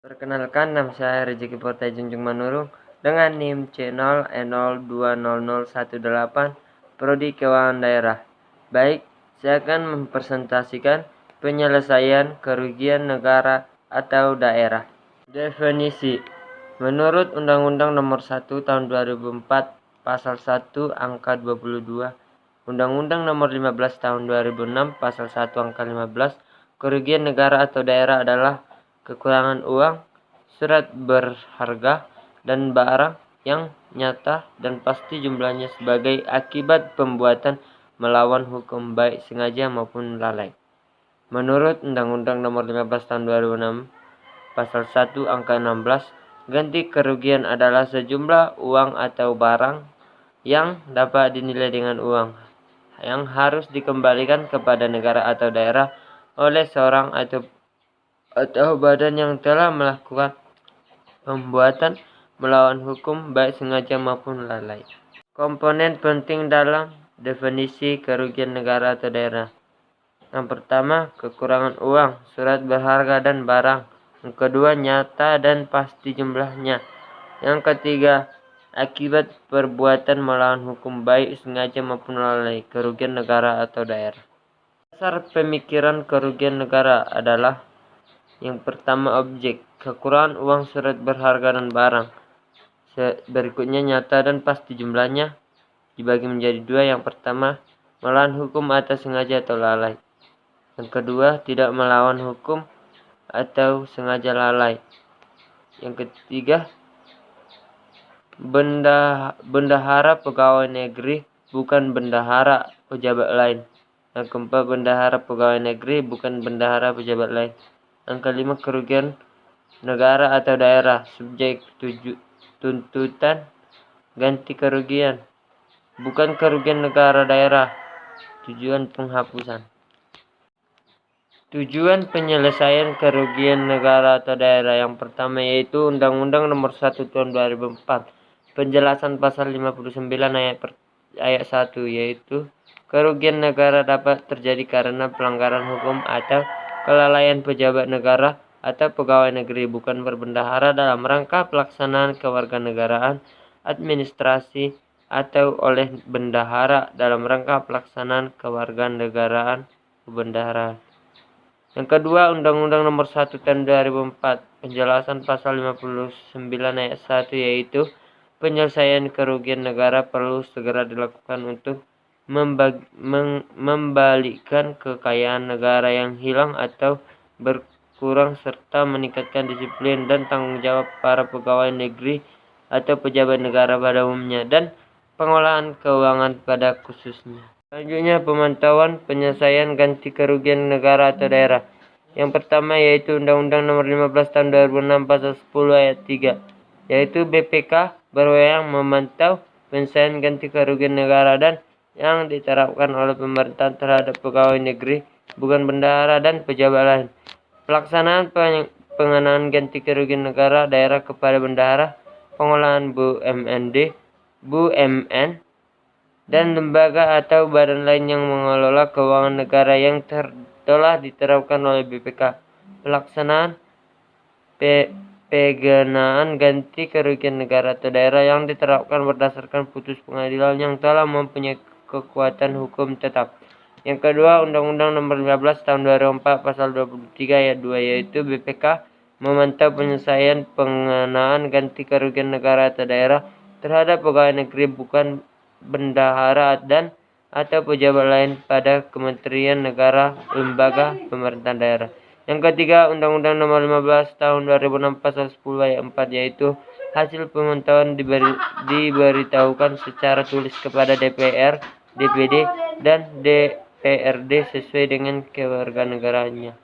Perkenalkan, nama saya Rezeki Portai Junjung Manurung dengan NIM C0E020018, Prodi Keuangan Daerah. Baik, saya akan mempresentasikan penyelesaian kerugian negara atau daerah. Definisi. Menurut Undang-Undang Nomor 1 Tahun 2004, Pasal 1 Angka 22, Undang-Undang Nomor 15 Tahun 2006, Pasal 1 Angka 15, kerugian negara atau daerah adalah kekurangan uang, surat berharga, dan barang yang nyata dan pasti jumlahnya sebagai akibat perbuatan melawan hukum baik sengaja maupun lalai. Menurut Undang-Undang Nomor 15 Tahun 2006, Pasal 1 Angka 16, ganti kerugian adalah sejumlah uang atau barang yang dapat dinilai dengan uang yang harus dikembalikan kepada negara atau daerah oleh seorang atau badan yang telah melakukan perbuatan melawan hukum baik sengaja maupun lalai. Komponen penting dalam definisi kerugian negara atau daerah. Yang pertama, kekurangan uang, surat berharga, dan barang. Yang kedua, nyata dan pasti jumlahnya. Yang ketiga, akibat perbuatan melawan hukum baik sengaja maupun lalai, kerugian negara atau daerah. Dasar pemikiran kerugian negara adalah yang pertama, objek, kekurangan uang, surat berharga, dan barang. Berikutnya, nyata dan pasti jumlahnya dibagi menjadi dua. Yang pertama, melawan hukum atau sengaja atau lalai. Yang kedua, tidak melawan hukum atau sengaja lalai. Yang ketiga, bendahara pegawai negeri, bukan bendahara pejabat lain. Yang keempat, bendahara pegawai negeri, bukan bendahara pejabat lain. Yang kelima, kerugian negara atau daerah, subjek tuntutan ganti kerugian, bukan kerugian negara daerah. Tujuan penghapusan. Tujuan penyelesaian kerugian negara atau daerah yang pertama yaitu Undang-Undang Nomor 1 Tahun 2004. Penjelasan pasal 59 ayat 1 yaitu kerugian negara dapat terjadi karena pelanggaran hukum atau kelalaian pejabat negara atau pegawai negeri bukan berbendahara dalam rangka pelaksanaan kewarganegaraan, administrasi, atau oleh bendahara dalam rangka pelaksanaan kewarganegaraan kebendaharaan. Yang kedua, Undang-Undang Nomor 1 Tahun 2004. Penjelasan pasal 59 ayat 1 yaitu penyelesaian kerugian negara perlu segera dilakukan untuk membalikkan kekayaan negara yang hilang atau berkurang serta meningkatkan disiplin dan tanggung jawab para pegawai negeri atau pejabat negara pada umumnya dan pengolahan keuangan pada khususnya. Selanjutnya, pemantauan penyelesaian ganti kerugian negara atau daerah. Yang pertama yaitu Undang-Undang Nomor 15 Tahun 2006 Pasal 10 ayat 3, yaitu BPK berwenang memantau penyelesaian ganti kerugian negara dan yang diterapkan oleh pemerintah terhadap pegawai negeri, bukan bendahara, dan pejabat lain. Pelaksanaan pengenaan ganti kerugian negara daerah kepada bendahara, pengolahan BUMN, dan lembaga atau badan lain yang mengelola keuangan negara yang telah diterapkan oleh BPK. Pelaksanaan pengenaan ganti kerugian negara atau daerah yang diterapkan berdasarkan putus pengadilan yang telah mempunyai kekuatan hukum tetap. Yang kedua, Undang-Undang Nomor 15 Tahun 2004 Pasal 23 ayat 2 yaitu BPK memantau penyelesaian pengenaan ganti kerugian negara atau daerah terhadap pegawai negeri bukan bendahara dan atau pejabat lain pada kementerian negara, lembaga, pemerintahan daerah. Yang ketiga, Undang-Undang Nomor 15 Tahun 2006 Pasal 10 ayat 4 yaitu hasil pemantauan diberitahukan secara tulis kepada DPR, DPD, dan DPRD sesuai dengan kewarganegaraannya.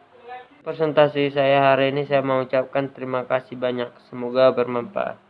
Presentasi saya hari ini saya mengucapkan terima kasih banyak. Semoga bermanfaat.